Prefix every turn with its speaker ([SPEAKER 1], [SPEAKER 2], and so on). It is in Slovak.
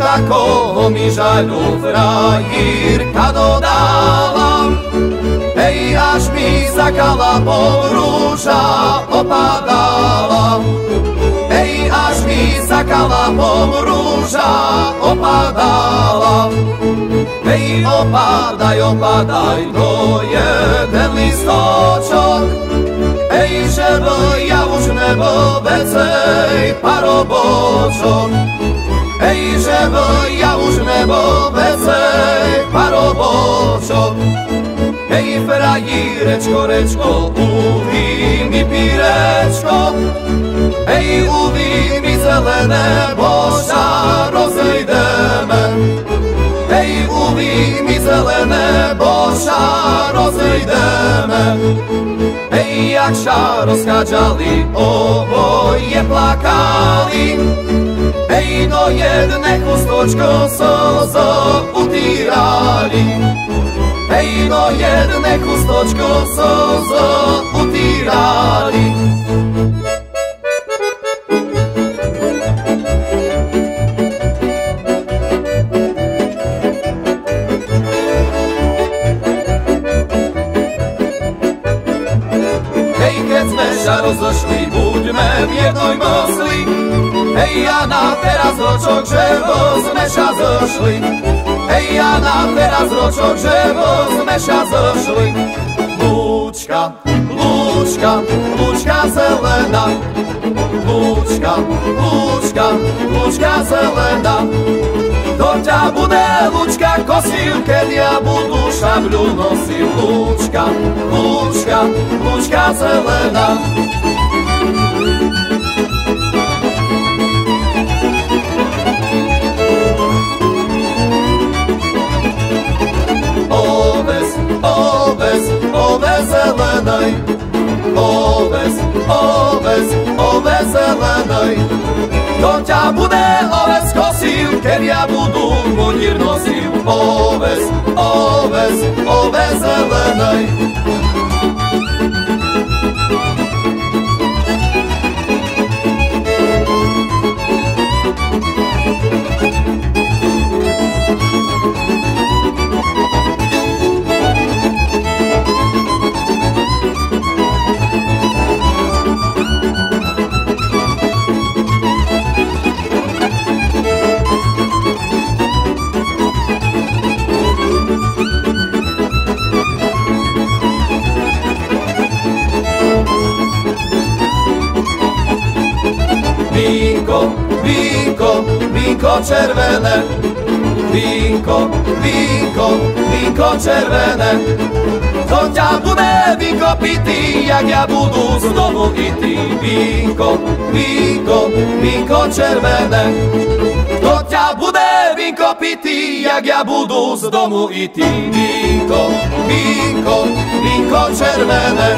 [SPEAKER 1] takoho mi žaľu frajírka dodala. Hej, až mi zakala rúža opadala. Hej, až mi zakala rúža opadala. Hej, opadaj, opadaj, to jeden listočok. Hej, že ja už nebo vecej parobočok. Hej, že ja už nebo vecej parobočok. Hej, frajírečko, rečko, uví mi pírečko. Hej, uví mi zelené, bo sa rozejdeme. Hej, uví mi zelené, bo sa rozejdeme. Hej, jak sa rozchádzali, oboje plakali. Hej, do jedné chustočko slzo utírali. Hej, do jedné chustočko slzo utírali. Hej, keď sme sa rozošli, buďme v jednej mysli. Hej, ja na teraz ročok, že sme sa zošli. Hej, ja na teraz ročok, že sme sa zošli. Lúčka, lúčka, lúčka zelená. Lúčka, lúčka, lúčka zelená. To ťa bude lúčka kosil, keď ja budu šabľu nosil. Lúčka, lúčka, lúčka zelená. Oves, oves, oves zelenej. Oves, oves, oves zelenej. To ťa bude oves kosil, keď ja budu modír nosil. Oves, oves, oves zelenej. Vínko, vínko, vínko červené. Vínko, vínko, vínko červené. To ťa bude vínko pitý, jak ja budu znovu itý. Vínko, vínko, vínko červené. To ťa bude vínko pitý, jak ja budu z domu itý. Vínko, vínko, vínko červené.